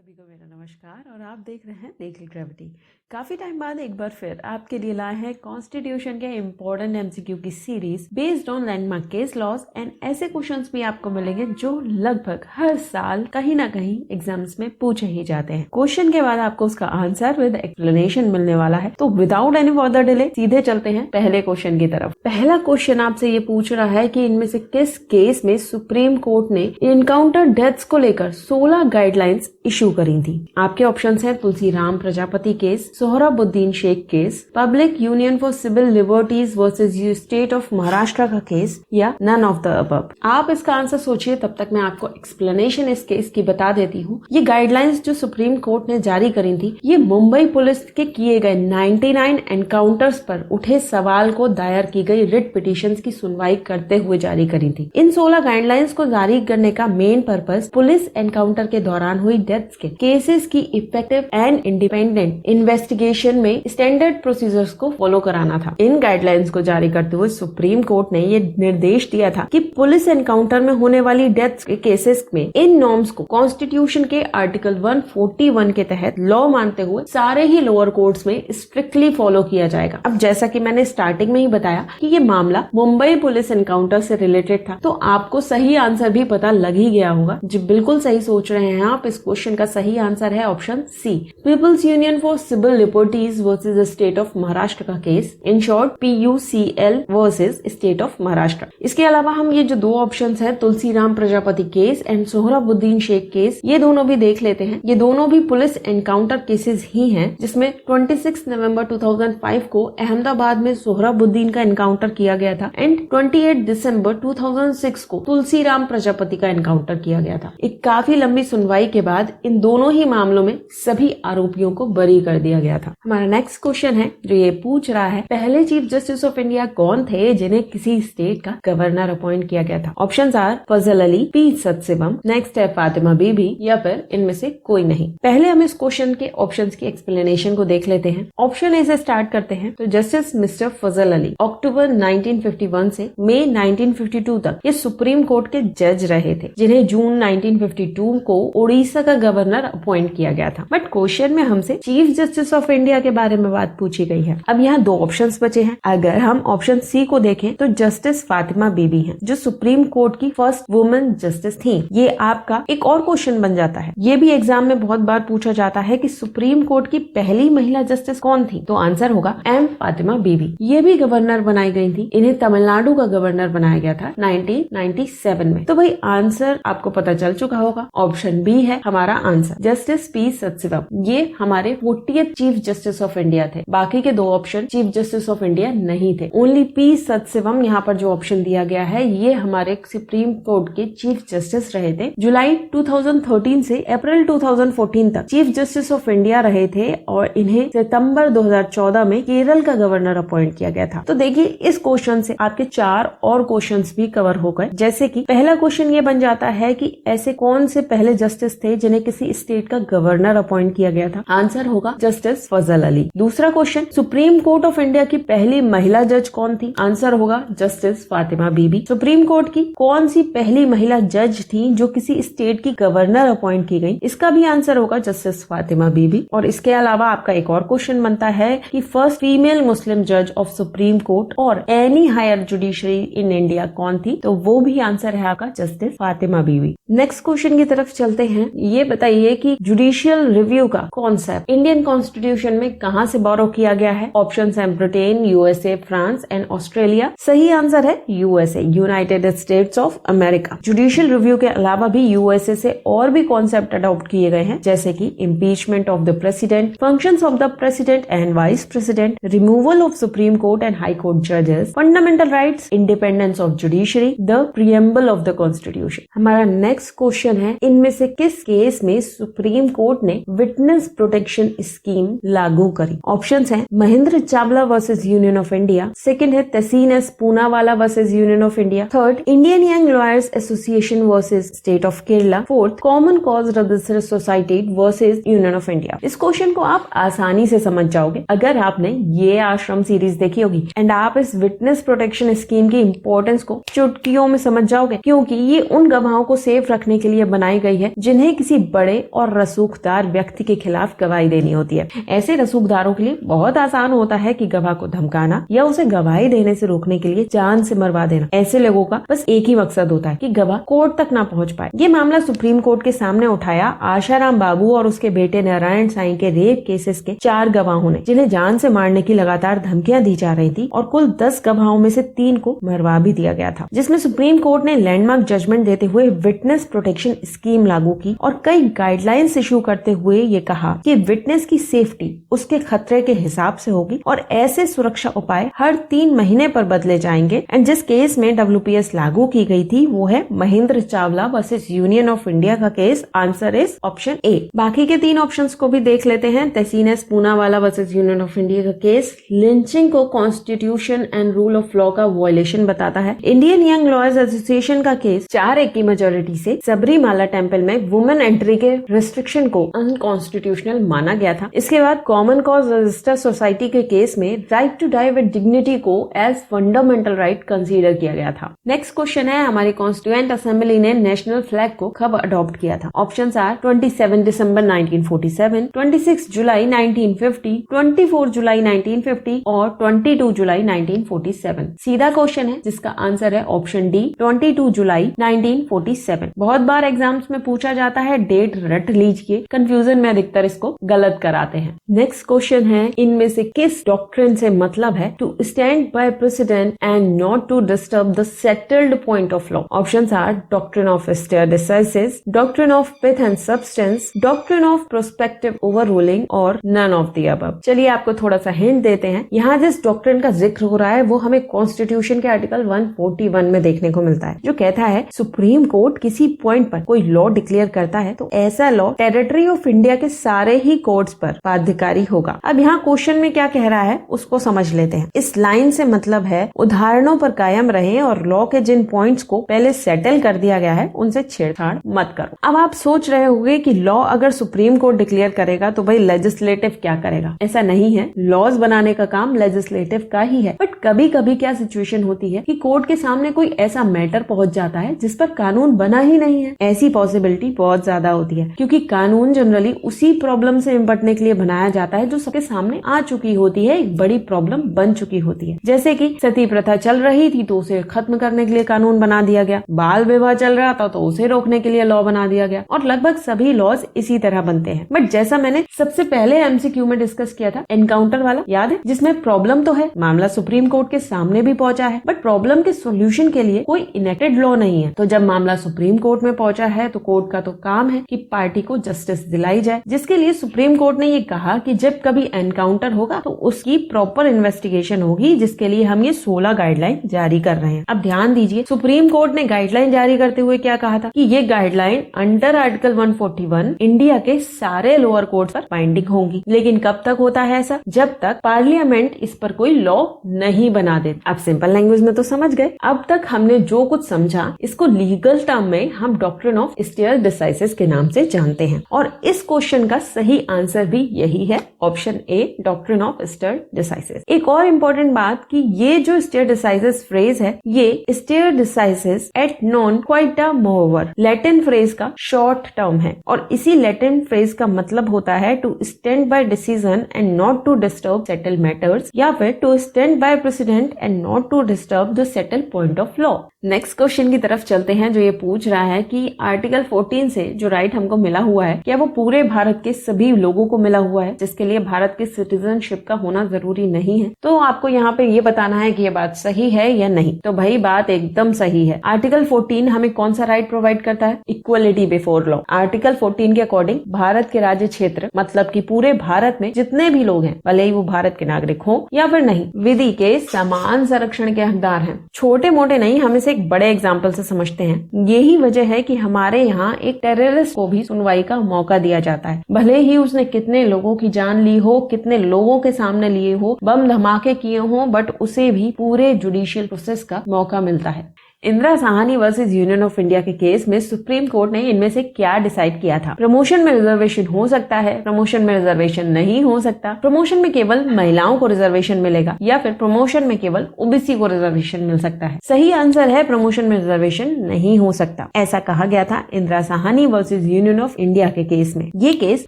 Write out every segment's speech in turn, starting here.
सभी को मेरा नमस्कार और आप देख रहे हैं लीगल ग्रेविटी। काफी टाइम बाद एक बार फिर आपके लिए लाए हैं कॉन्स्टिट्यूशन के इम्पोर्टेंट एमसीक्यू की series based on landmark case laws and ऐसे क्वेश्चंस भी आपको मिलेंगे जो लगभग हर साल कहीं ना कहीं एग्जाम्स में पूछे ही जाते हैं। क्वेश्चन के बाद आपको उसका आंसर विद एक्सप्लेनेशन मिलने वाला है। तो विदाउट एनी फर्दर डिले सीधे चलते हैं पहले क्वेश्चन की तरफ। पहला क्वेश्चन आपसे ये पूछ रहा है कि इनमें से किस केस में सुप्रीम कोर्ट ने इनकाउंटर डेथ्स को लेकर 16 गाइडलाइंस इशू करी थी। आपके ऑप्शंस हैं Tulsiram Prajapati case, Sohrabuddin Sheikh case, Public Union for Civil Liberties versus state of Maharashtra का केस या नन ऑफ द अबव। आप इसका आंसर सोचिए, तब तक मैं आपको एक्सप्लेनेशन इस केस की बता देती हूँ। ये गाइडलाइंस जो सुप्रीम कोर्ट ने जारी करी थी, ये मुंबई पुलिस के किए गए 99 एनकाउंटर्स पर उठे सवाल को दायर की गई रिट पिटिशंस की सुनवाई करते हुए जारी करी थी। इन 16 गाइडलाइंस को जारी करने का मेन पर्पस पुलिस एनकाउंटर के दौरान हुई डेथ्स के केसेस की इफेक्टिव एंड इंडिपेंडेंट इन्वेस्टिगेशन में स्टैंडर्ड प्रोसीजर्स को फॉलो कराना था। इन गाइडलाइंस को जारी करते हुए सुप्रीम कोर्ट ने ये निर्देश दिया था कि पुलिस एनकाउंटर में होने वाली डेथ्स के केसेस में इन नॉर्म्स को कॉन्स्टिट्यूशन के आर्टिकल 141 के तहत लॉ मानते हुए सारे ही लोअर कोर्ट्स में स्ट्रिक्टली फॉलो किया जाएगा। अब जैसा कि मैंने स्टार्टिंग में ही बताया कि ये मामला मुंबई पुलिस एनकाउंटर से रिलेटेड था, तो आपको सही आंसर भी पता लग ही गया होगा। जी बिल्कुल सही सोच रहे हैं आप। इस क्वेश्चन का सही आंसर है option C, People's Union for Civil Liberties versus the State of Maharashtra का case, in short PUCL versus state of Maharashtra. इसके अलावा हम ये जो दो ऑप्शंस हैं Tulsiram Prajapati case and Sohrabuddin Sheikh case, ये दोनों भी देख लेते हैं। ये दोनों भी पुलिस एनकाउंटर केसेस ही हैं, जिसमें 26 नवंबर 2005 को अहमदाबाद में सोहराबुद्दीन का एनकाउंटर किया गया था एंड 28 दिसंबर 2006 को तुलसीराम प्रजापति का एनकाउंटर किया गया था। एक काफी लंबी सुनवाई के बाद इन दोनों ही मामलों में सभी आरोपियों को बरी कर दिया गया था। हमारा नेक्स्ट क्वेश्चन है जो ये पूछ रहा है, पहले चीफ जस्टिस ऑफ इंडिया कौन थे जिन्हें किसी स्टेट का गवर्नर अपॉइंट किया गया था? Options are Fazal Ali, P Sadasivam, next है फातिमा बीबी या फिर इनमें से कोई नहीं। पहले हम इस क्वेश्चन के ऑप्शंस की एक्सप्लेनेशन को देख लेते हैं। ऑप्शन ए से स्टार्ट करते हैं। तो जस्टिस मिस्टर फजल अली अक्टूबर 1951 से मई 1952 तक ये सुप्रीम कोर्ट के जज रहे थे, जिन्हें जून 1952 को उड़ीसा का गवर्नर अपॉइंट किया गया था। बट क्वेश्चन में हमसे चीफ जस्टिस ऑफ इंडिया के बारे में बात पूछी गई है। अब यहाँ दो ऑप्शंस बचे हैं। अगर हम ऑप्शन सी को देखें तो जस्टिस फातिमा बीबी हैं, जो सुप्रीम कोर्ट की फर्स्ट वुमेन जस्टिस थी। ये आपका एक और क्वेश्चन बन जाता है। ये भी एग्जाम में बहुत बार पूछा जाता है कि सुप्रीम कोर्ट की पहली महिला जस्टिस कौन थी? तो आंसर होगा एम फातिमा बीबी। ये भी गवर्नर बनाई गई थी। इन्हें तमिलनाडु का गवर्नर बनाया गया था 1997 में। तो भाई आंसर आपको पता चल चुका होगा, ऑप्शन बी है हमारा आंसर, जस्टिस पी सदाशिवम। ये हमारे 40th chief justice of India थे। बाकी के दो option chief justice of India नहीं थे। ओनली पी सदाशिवम यहाँ पर जो ऑप्शन दिया गया है, ये हमारे सुप्रीम कोर्ट के चीफ जस्टिस रहे थे। जुलाई 2013 से अप्रैल 2014 तक चीफ जस्टिस ऑफ इंडिया रहे थे और इन्हें सितंबर 2014 में केरल का गवर्नर अपॉइंट किया गया था। तो देखिए इस क्वेश्चन से आपके 4 और क्वेश्चंस भी कवर हो गए। जैसे कि पहला क्वेश्चन ये बन जाता है कि ऐसे कौन से पहले जस्टिस थे जिन्हें किसी स्टेट का गवर्नर अपॉइंट किया गया था? आंसर होगा जस्टिस फजल अली। दूसरा question, supreme court of India की पहली महिला जज कौन थी? आंसर होगा जस्टिस फातिमा बीबी। सुप्रीम कोर्ट की कौन सी पहली महिला जज थी जो किसी स्टेट की गवर्नर अपॉइंट की गई? इसका भी आंसर होगा जस्टिस फातिमा बीबी। और इसके अलावा आपका एक और क्वेश्चन बनता है कि फर्स्ट फीमेल मुस्लिम जज ऑफ सुप्रीम कोर्ट और any higher judiciary in India कौन थी? तो वो भी आंसर है आपका justice Fatima Bibi. Next question की तरफ चलते हैं। ये बताइए कि जुडिशियल रिव्यू का कॉन्सेप्ट इंडियन कॉन्स्टिट्यूशन में कहां से बोरो किया गया है? ऑप्शंस हैं Britain, USA, France and Australia. सही आंसर है USA, United States of America. Judicial review के अलावा भी यूएसए से और भी कॉन्सेप्ट अडॉप्ट किए गए हैं, जैसे कि impeachment of the president, functions of the president and vice president, removal of supreme court and high court जजेस, fundamental rights, independence of judiciary, the preamble of the constitution. हमारा नेक्स्ट क्वेश्चन है, इनमें से किस केस में supreme court ने witness protection scheme लागू करी? ऑप्शंस हैं Mahendra Chawla versus union of India, second है Tehseen S Poonawalla versus union of India, third Indian young lawyers association versus state of Kerala, fourth common cause register society versus union of India. इस question को आप आसानी से समझ जाओगे अगर आपने ये आश्रम सीरीज देखी होगी एंड आप इस विटनेस प्रोटेक्शन स्कीम की इंपॉर्टेंस को चुटकियों में समझ जाओगे, क्योंकि ये उन गवाहों को सेफ रखने के लिए बनाई गई है जिन्हें किसी बड़े रखवारे और रसूखदार व्यक्ति के खिलाफ गवाही देनी होती है। ऐसे रसूखदारों के लिए बहुत आसान होता है कि गवाह को धमकाना या उसे गवाही देने से रोकने के लिए जान से मरवा देना। ऐसे लोगों का बस एक ही मकसद होता है कि गवाह कोर्ट तक ना पहुंच पाए। ये मामला सुप्रीम कोर्ट के सामने उठाया आशाराम बाबू और उसके बेटे नारायण साईं के रेप केसेस के 4 गवाहों ने, जिन्हें जान से मारने की लगातार धमकियां दी जा रही थी और कुल 10 गवाहों में से 3 को मरवा भी दिया गया था, जिसमें सुप्रीम कोर्ट ने लैंडमार्क जजमेंट देते हुए विटनेस प्रोटेक्शन स्कीम लागू की और कई गाइडलाइंस इशू करते हुए ये कहा कि विटनेस की सेफ्टी उसके खतरे के हिसाब से होगी और ऐसे सुरक्षा उपाय हर 3 महीने पर बदले जाएंगे। एंड जिस केस में WPS लागू की गई थी वो है Mahendra Chawla versus union of India का case. Answer is option A. बाकी के 3 ऑप्शंस को भी देख लेते हैं। Tehseen S Poonawalla versus union of India का केस लिंचिंग को constitution and rule of law का वायलेशन बताता है। इंडियन यंग लॉयर्स एसोसिएशन का केस 4-1 की मेजोरिटी से सबरीमाला टेम्पल में वुमेन एंट्री के रिस्ट्रिक्शन को अनकॉन्स्टिट्यूशनल माना गया था। इसके बाद कॉमन कॉज रजिस्टर सोसाइटी के केस में right to die with dignity को एज फंडामेंटल राइट कंसीडर किया गया था। नेक्स्ट क्वेश्चन है, हमारी कॉन्स्टिट्यूएंट असेंबली ने नेशनल फ्लैग को कब अडॉप्ट किया था? ऑप्शंस आर 27 दिसंबर 1947, 26 जुलाई 1950, 24 जुलाई 1950 और 22 जुलाई 1947। सीधा क्वेश्चन है जिसका आंसर है ऑप्शन डी 22 जुलाई 1947। बहुत बार एग्जाम्स में पूछा जाता है, डेट रट लीजिए, कंफ्यूजन में अधिकतर इसको गलत कराते हैं। नेक्स्ट क्वेश्चन है, इनमें से किस डॉक्ट्रिन से मतलब है to stand by precedent and not to disturb the settled point of law? Options are doctrine of stare decisis, doctrine of pith and substance, doctrine of prospective overruling और none of the above. चलिए आपको थोड़ा सा hint देते हैं। यहाँ जिस doctrine का जिक्र हो रहा है वो हमें कॉन्स्टिट्यूशन के आर्टिकल 141 में देखने को मिलता है, जो कहता है सुप्रीम कोर्ट किसी पॉइंट पर कोई लॉ डिक्लेयर करता है तो ऐसा लॉ टेरिटरी ऑफ इंडिया के सारे ही कोर्ट्स पर बाध्यकारी होगा। अब यहाँ क्वेश्चन में क्या कह रहा है उसको समझ लेते हैं। इस लाइन से मतलब है उदाहरणों पर कायम रहे और लॉ के जिन पॉइंट्स को पहले सेटल कर दिया गया है उनसे छेड़छाड़ मत करो। अब आप सोच रहे होंगे कि लॉ अगर सुप्रीम कोर्ट डिक्लेयर करेगा तो भाई लेजिस्लेटिव क्या करेगा? ऐसा नहीं है, लॉज बनाने का काम लेजिस्लेटिव का ही है। बट कभी कभी क्या सिचुएशन होती है कि कोर्ट के सामने कोई ऐसा मैटर पहुंच जाता है जिस पर कानून बना ही नहीं है। ऐसी पॉसिबिलिटी बहुत ज्यादा होती है क्योंकि कानून जनरली उसी प्रॉब्लम से निपटने के लिए बनाया जाता है जो सबके सामने आ चुकी होती है, एक बड़ी प्रॉब्लम बन चुकी होती है। जैसे कि सती प्रथा चल रही थी तो उसे खत्म करने के लिए कानून बना दिया गया, बाल विवाह चल रहा था तो उसे रोकने के लिए लॉ बना दिया गया, और लगभग सभी लॉज इसी तरह बनते हैं। बट जैसा मैंने सबसे पहले MCQ में डिस्कस किया था, एनकाउंटर वाला याद है, जिसमें प्रॉब्लम तो है, मामला सुप्रीम कोर्ट के सामने भी पहुंचा है, बट प्रॉब्लम के सोल्यूशन के लिए कोई इनेक्टेड लॉ नहीं है। तो जब मामला सुप्रीम कोर्ट में पहुंचा है तो कोर्ट का तो काम है कि पार्टी को जस्टिस दिलाई जाए, जिसके लिए सुप्रीम कोर्ट ने ये कहा कि जब कभी एनकाउंटर होगा तो उसकी प्रॉपर इन्वेस्टिगेशन होगी, जिसके लिए हम ये 16 गाइडलाइन जारी कर रहे हैं। अब ध्यान दीजिए, सुप्रीम कोर्ट ने गाइडलाइन जारी करते हुए क्या कहा था कि ये गाइडलाइन अंडर आर्टिकल 141 इंडिया के सारे लोअर कोर्ट पर बाइंडिंग होंगी। लेकिन कब तक होता है ऐसा? जब तक पार्लियामेंट इस पर कोई लॉ नहीं बना दे। अब सिंपल लैंग्वेज में तो समझ गए। अब तक हमने जो कुछ समझा इसको लीगल टर्म में हम डॉक्ट्रिन ऑफ स्टेयर डिसाइसिस के नाम से जानते हैं, और इस क्वेश्चन का सही आंसर भी यही है, option A, doctrine of stare decisis. एक और इम्पोर्टेंट बात कि ये जो स्टेयर डिसाइसिस फ्रेज है, ये stare decisis et non quieta movere Latin phrase का शॉर्ट टर्म है, और इसी लैटिन फ्रेज का मतलब होता है to stand by decision and not to disturb settle matters, या फिर to stand by precedent and not to disturb the settle point of law. Next question की तरफ चलते हैं, जो ये पूछ रहा है कि आर्टिकल 14 से जो राइट हमको मिला हुआ है, क्या वो पूरे भारत के सभी लोगों को मिला हुआ है, जिसके लिए भारत की सिटीजनशिप का होना जरूरी नहीं है? तो आपको यहाँ पे ये बताना है कि ये बात सही है या नहीं। तो भाई बात एकदम सही है। आर्टिकल 14 हमें कौन सा राइट प्रोवाइड करता है? Equality before law. आर्टिकल 14 के अकॉर्डिंग भारत के राज्य क्षेत्र, मतलब कि पूरे भारत में जितने भी लोग हैं, भले ही वो भारत के नागरिक हो या फिर नहीं, विधि के समान संरक्षण के हकदार हैं। छोटे मोटे नहीं, हम इसे एक बड़े एग्जाम्पल से समझते हैं। यही वजह है कि हमारे यहाँ एक टेररिस्ट को भी सुनवाई का मौका दिया जाता है, भले ही उसने कितने लोगों की जान ली हो, कितने लोगों के सामने लिए हो, बम धमाके किए हो, बट उसे भी पूरे जुडिशियल प्रोसेस का मौका मिलता है। Indira Sahni versus union of India के केस में सुप्रीम कोर्ट ने इनमें से क्या डिसाइड किया था? प्रमोशन में रिजर्वेशन हो सकता है, प्रमोशन में रिजर्वेशन नहीं हो सकता, प्रमोशन में केवल महिलाओं को रिजर्वेशन मिलेगा, या फिर प्रमोशन में केवल ओबीसी को रिजर्वेशन मिल सकता है? सही आंसर है प्रमोशन में रिजर्वेशन नहीं हो सकता। ऐसा कहा गया था Indira Sahni versus union of India के केस में। ये केस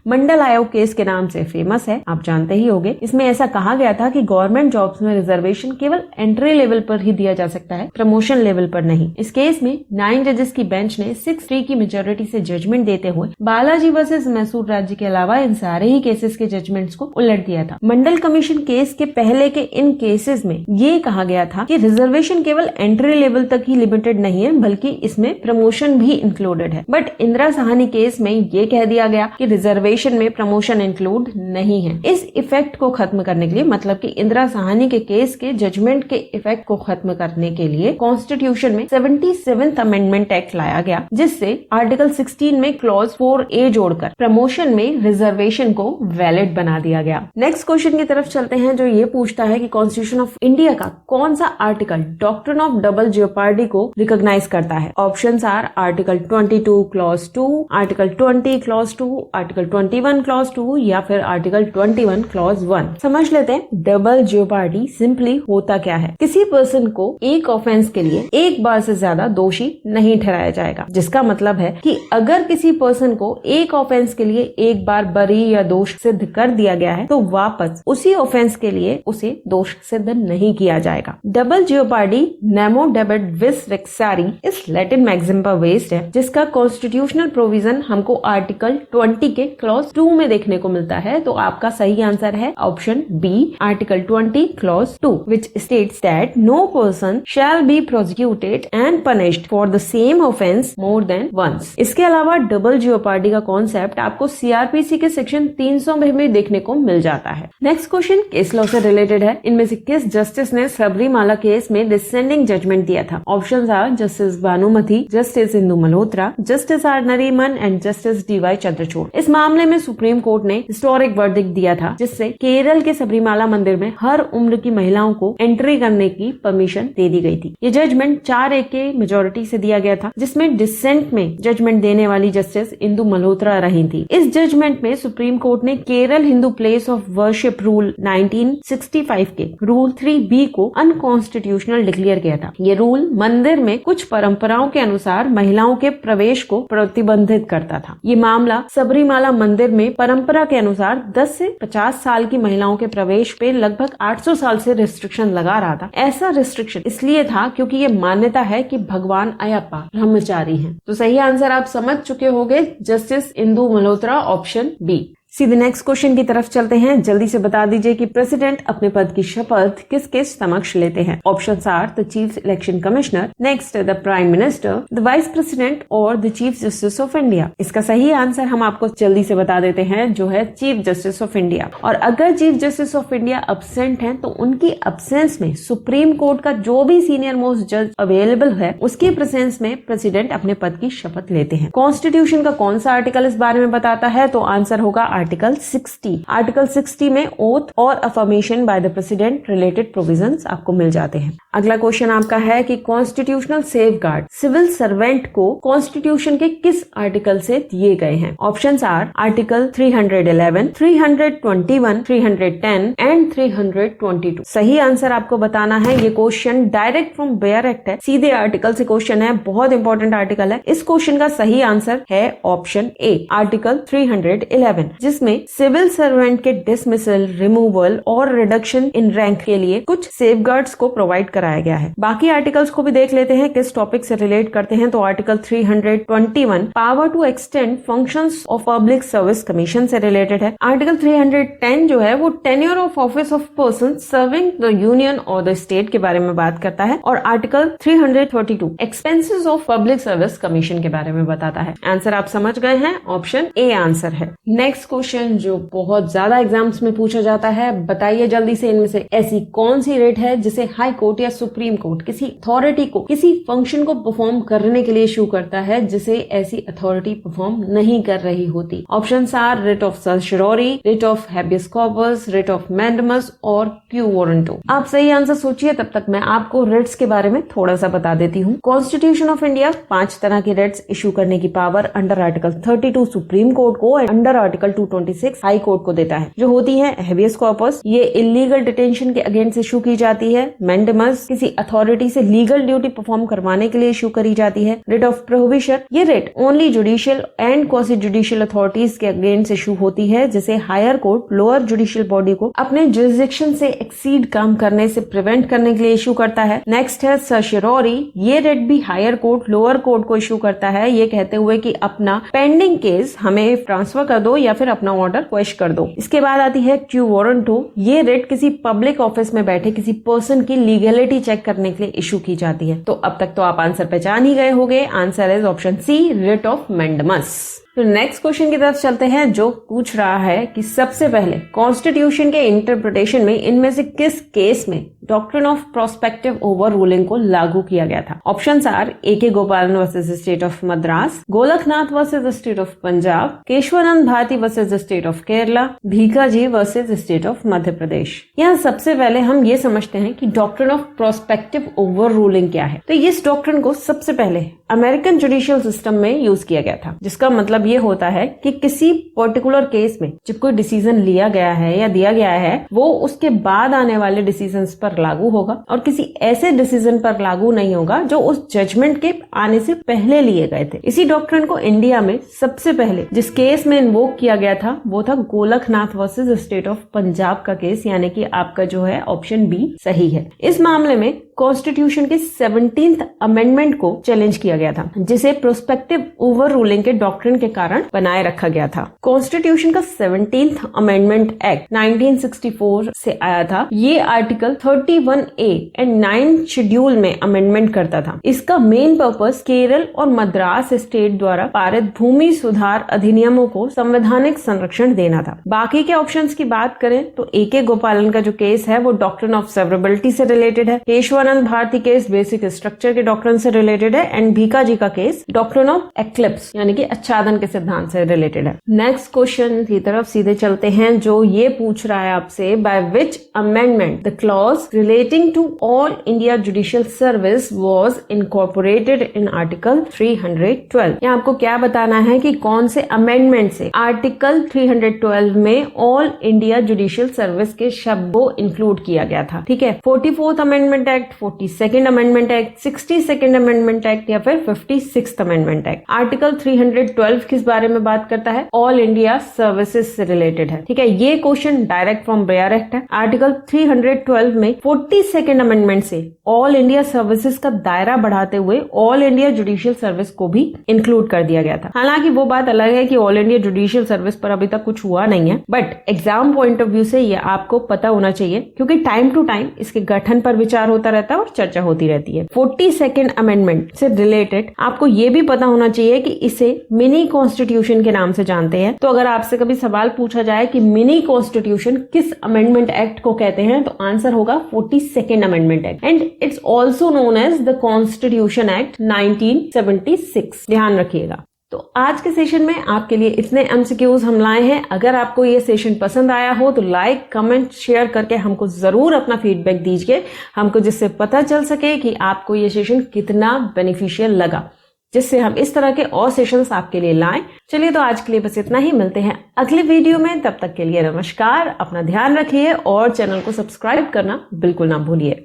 मंडल आयोग केस के नाम से फेमस है, आप जानते ही होंगे। इसमें ऐसा कहा गया था कि गवर्नमेंट जॉब्स में रिजर्वेशन केवल एंट्री लेवल पर ही दिया जा सकता है, प्रमोशन लेवल पर नहीं। इस केस में 9 जजेस की बेंच ने 6-3 की मेजोरिटी से जजमेंट देते हुए बालाजी वर्सेस मैसूर राज्य के अलावा इन सारे ही केसेस के जजमेंट्स को उलट दिया था। मंडल कमीशन केस के पहले के इन केसेस में ये कहा गया था कि रिजर्वेशन केवल एंट्री लेवल तक ही लिमिटेड नहीं है, बल्कि इसमें प्रमोशन भी इंक्लूडेड है। बट इंदिरा साहनी केस में ये कह दिया गया कि रिजर्वेशन में प्रमोशन इंक्लूड नहीं है। इस इफेक्ट को खत्म करने के लिए, मतलब कि इंदिरा साहनी के केस के जजमेंट के इफेक्ट को खत्म करने के लिए कॉन्स्टिट्यूशन में 77th अमेंडमेंट एक्ट लाया गया, जिससे आर्टिकल 16 में क्लॉज 4A जोड़कर प्रमोशन में रिजर्वेशन को वैलिड बना दिया गया। नेक्स्ट क्वेश्चन की तरफ चलते हैं, जो ये पूछता है कि कॉन्स्टिट्यूशन ऑफ इंडिया का कौन सा article doctrine of double jeopardy को रिकॉग्नाइज करता है? Options are article 22 clause 2, article 20 clause 2, article 21 clause 2 या फिर आर्टिकल 21 क्लॉज 1। समझ लेते हैं डबल जियोपार्डी सिंपली होता क्या है। किसी पर्सन को एक ऑफेंस के लिए एक बार से ज्यादा दोषी नहीं ठहराया जाएगा, जिसका मतलब है कि अगर किसी पर्सन को एक ऑफेंस के लिए एक बार बरी या दोष सिद्ध कर दिया गया है तो वापस उसी ऑफेंस के लिए उसे दोष सिद्ध नहीं किया जाएगा। डबल जियोपार्डी नेमो डेबिट विस वेक्सारी इस लैटिन मैक्सिम पर बेस्ड है, जिसका कॉन्स्टिट्यूशनल प्रोविजन हमको आर्टिकल 20 के क्लॉज 2 में देखने को मिलता है। तो आपका सही आंसर है option B, article 20 clause 2, which states that no person shall be prosecuted and punished for the same offence more than once। इसके अलावा डबल जियोपार्डी का कॉन्सेप्ट आपको सीआरपीसी के सेक्शन 300 में भी देखने को मिल जाता है। नेक्स्ट क्वेश्चन केस लॉ से रिलेटेड है। इनमें से किस जस्टिस ने सबरीमाला केस में डिसेंडिंग जजमेंट दिया था? Options are justice Bhanumathi, justice Indu Malhotra, justice R Nariman and justice D Y Chandrachud. इस मामले में सुप्रीम कोर्ट ने हिस्टोरिक वर्डिक्ट दिया था, जिससे केरल के सबरीमाला मंदिर में हर उम्र की महिलाओं को एंट्री करने की परमिशन दे दी गई थी। ये जजमेंट 4-1 के मेजोरिटी से दिया गया था, जिसमें डिसेंट में जजमेंट देने वाली जस्टिस इंदु मल्होत्रा रही थी। इस जजमेंट में सुप्रीम कोर्ट ने Kerala Hindu place of worship rule 1965 के रूल 3B को अनकॉन्स्टिट्यूशनल डिक्लेयर किया था। ये रूल मंदिर में कुछ परंपराओं के अनुसार महिलाओं के प्रवेश को प्रतिबंधित करता था। ये मामला सबरीमाला मंदिर में परंपरा के अनुसार 10 से 50 साल की महिलाओं के प्रवेश पे लगभग 800 साल से रिस्ट्रिक्शन लगा रहा था। ऐसा रिस्ट्रिक्शन इसलिए था क्योंकि ये मान्यता है कि भगवान अयप्पा ब्रह्मचारी हैं। तो सही आंसर आप समझ चुके होंगे, justice Indu Malhotra, option B. सीधे नेक्स्ट क्वेश्चन की तरफ चलते हैं। जल्दी से बता दीजिए कि प्रेसिडेंट अपने पद की शपथ किसके समक्ष लेते हैं? Options are the chief election commissioner, next the prime minister, the vice president और the chief justice of India. इसका सही आंसर हम आपको जल्दी से बता देते हैं, जो है चीफ जस्टिस ऑफ इंडिया। और अगर chief justice of India absent हैं तो उनकी अब्सेंस में सुप्रीम कोर्ट का जो भी सीनियर मोस्ट जज अवेलेबल है, उसके प्रेजेंस में प्रेसिडेंट अपने पद की शपथ लेते हैं। कॉन्स्टिट्यूशन का कौन सा आर्टिकल इस बारे में बताता है? तो आंसर होगा आर्टिकल 60। आर्टिकल 60 में ओथ और affirmation by the president related provisions आपको मिल जाते हैं। अगला क्वेश्चन आपका है कि कॉन्स्टिट्यूशनल सेफगार्ड सिविल सर्वेंट को कॉन्स्टिट्यूशन के किस आर्टिकल से दिए गए हैं? Options are article 311, 321, 310 and 322। सही आंसर आपको बताना है। ये question direct from bare act है, सीधे आर्टिकल से क्वेश्चन है, बहुत इंपॉर्टेंट आर्टिकल है। इस क्वेश्चन का सही आंसर है ऑप्शन ए, आर्टिकल 311, जिसमें सिविल सर्वेंट के डिसमिसल, रिमूवल और रिडक्शन इन रैंक के लिए कुछ सेफगार्ड्स को प्रोवाइड कराया गया है। बाकी आर्टिकल्स को भी देख लेते हैं किस टॉपिक से रिलेट करते हैं। तो article 321 power to extend functions of public service commission से रिलेटेड है। आर्टिकल 310 जो है वो tenure of office of person serving the union और द स्टेट के बारे में बात करता है। और article 332 expenses of public service commission के बारे में बताता है। आंसर आप समझ गए हैं, ऑप्शन ए आंसर है। नेक्स्ट क्वेश्चन क्वेश्चन जो बहुत ज्यादा एग्जाम्स में पूछा जाता है, बताइए जल्दी से इनमें से ऐसी कौन सी रेट है जिसे हाई कोर्ट या सुप्रीम कोर्ट किसी अथॉरिटी को किसी फंक्शन को परफॉर्म करने के लिए इशू करता है जिसे ऐसी अथॉरिटी परफॉर्म नहीं कर रही होती। Options are writ of certiorari, writ of habeas corpus, writ of mandamus और क्यू वारंटो। आप सही आंसर सोचिए, तब तक मैं आपको रिट्स के बारे में थोड़ा सा बता देती हूँ। कॉन्स्टिट्यूशन ऑफ इंडिया 5 तरह की रिट्स इशू करने की power under article 32 supreme court को और अंडर आर्टिकल 226 हाई कोर्ट को देता है। जो होती है हैबियस कॉर्पस, ये इलीगल डिटेंशन के अगेंस्ट इशू की जाती है। मैंडेमस किसी अथॉरिटी से लीगल ड्यूटी परफॉर्म करवाने के लिए इशू करी जाती है। रिट ऑफ प्रोहिबिशन, ये writ only judicial and quasi judicial authorities के अगेंस्ट इशू होती है, जिसे higher court lower judicial body को अपने जुरिसडिक्शन से एक्सीड काम करने से प्रिवेंट करने के लिए इशू करता है। नेक्स्ट है सर्शियोरी, ये रिट भी हायर कोर्ट लोअर कोर्ट को इशू करता है, ये कहते हुए कि अपना पेंडिंग केस हमें ट्रांसफर कर दो या फिर अपना ऑर्डर क्वेश कर दो। इसके बाद आती है क्यू वारंटो, ये रिट किसी पब्लिक ऑफिस में बैठे किसी पर्सन की लीगलिटी चेक करने के लिए इशू की जाती है। तो अब तक तो आप आंसर पहचान ही गए होंगे, answer is option C, writ of mandamus. तो नेक्स्ट क्वेश्चन की तरफ चलते हैं, जो पूछ रहा है कि सबसे पहले कॉन्स्टिट्यूशन के इंटरप्रिटेशन में इनमें से किस केस में doctrine of prospective overruling को लागू किया गया था। Options are A.K. Gopalan versus state of Madras, Golaknath versus state of Punjab, Kesavananda Bharati versus state of Kerala, Bhikaji versus state of Madhya Pradesh. यहाँ सबसे पहले हम ये समझते हैं कि doctrine of prospective overruling क्या है। तो इस डॉक्ट्रिन को सबसे पहले अमेरिकन जुडिशियल सिस्टम में यूज किया गया था, जिसका मतलब ये होता है कि किसी पर्टिकुलर केस में जब कोई डिसीजन लिया गया है या दिया गया है, वो उसके बाद आने वाले डिसीजंस पर लागू होगा और किसी ऐसे डिसीजन पर लागू नहीं होगा जो उस जजमेंट के आने से पहले लिए गए थे। इसी डॉक्ट्रिन को इंडिया में सबसे पहले जिस केस में इन्वोक किया गया था वो था Golaknath versus state of Punjab का केस, यानी कि आपका जो है ऑप्शन बी सही है। इस मामले में कॉन्स्टिट्यूशन के 17th अमेंडमेंट को चैलेंज किया गया था, जिसे प्रोस्पेक्टिव ओवर रूलिंग के डॉक्ट्रिन के कारण बनाए रखा गया था। कॉन्स्टिट्यूशन का 17th अमेंडमेंट एक्ट 1964 से आया था। ये आर्टिकल 31A एंड 9 शेड्यूल में अमेंडमेंट करता था। इसका मेन पर्पस केरल और मद्रास स्टेट द्वारा पारित भूमि सुधार अधिनियमों को संवैधानिक संरक्षण देना था। बाकी के ऑप्शंस की बात करें तो A.K. गोपालन का जो केस है वो डॉक्ट्रिन ऑफ सेवरेबिलिटी से रिलेटेड है। Kesavananda Bharati case basic structure के डॉक्ट्रिन से रिलेटेड है एंड भीकाजी का केस डॉक्ट्रिन ऑफ एक्लिप्स यानी कि आच्छादन के सिद्धांत से रिलेटेड है। नेक्स्ट क्वेश्चन की तरफ सीधे चलते हैं, जो ये पूछ रहा है आपसे, by which amendment the clause relating to all India judicial service was incorporated in article 312। यहाँ आपको क्या बताना है कि कौन से अमेंडमेंट से आर्टिकल 312 में ऑल इंडिया जुडिशियल सर्विस के शब्द को इंक्लूड किया गया था। ठीक है, 44th amendment act, 42nd amendment act, 62nd amendment act या फिर 56th अमेंडमेंट एक्ट। आर्टिकल 312 किस बारे में बात करता है? ऑल इंडिया सर्विसेज से रिलेटेड है। ठीक है, ये क्वेश्चन डायरेक्ट फ्रॉम ब्रेयर एक्ट है। आर्टिकल 312 में 42nd अमेंडमेंट से ऑल इंडिया सर्विसेज का दायरा बढ़ाते हुए ऑल इंडिया जुडिशियल सर्विस को भी इंक्लूड कर दिया गया था। हालांकि वो बात अलग है कि ऑल इंडिया जुडिशियल सर्विस पर अभी तक कुछ हुआ नहीं है, but exam point of view से ये आपको पता होना चाहिए, क्योंकि टाइम टू टाइम इसके गठन पर विचार होता रहता है और चर्चा होती रहती है। 42nd अमेंडमेंट से रिलेटेड आपको ये भी पता होना चाहिए कि इसे मिनी कॉन्स्टिट्यूशन के नाम से जानते हैं। तो अगर आपसे कभी सवाल पूछा जाए कि मिनी कॉन्स्टिट्यूशन किस अमेंडमेंट एक्ट को कहते हैं, तो आंसर होगा 42nd amendment act and it's also known as the constitution act 1976। ध्यान रखिएगा। तो आज के सेशन में आपके लिए इतने एमसीक्यूज हम लाए हैं। अगर आपको ये सेशन पसंद आया हो तो लाइक, कमेंट, शेयर करके हमको जरूर अपना फीडबैक दीजिए, हमको जिससे पता चल सके कि आपको ये सेशन कितना बेनिफिशियल लगा, जिससे हम इस तरह के और सेशंस आपके लिए लाएं। चलिए, तो आज के लिए बस इतना ही। मिलते हैं अगले वीडियो में, तब तक के लिए नमस्कार, अपना ध्यान रखिए और चैनल को सब्सक्राइब करना बिल्कुल ना भूलिए।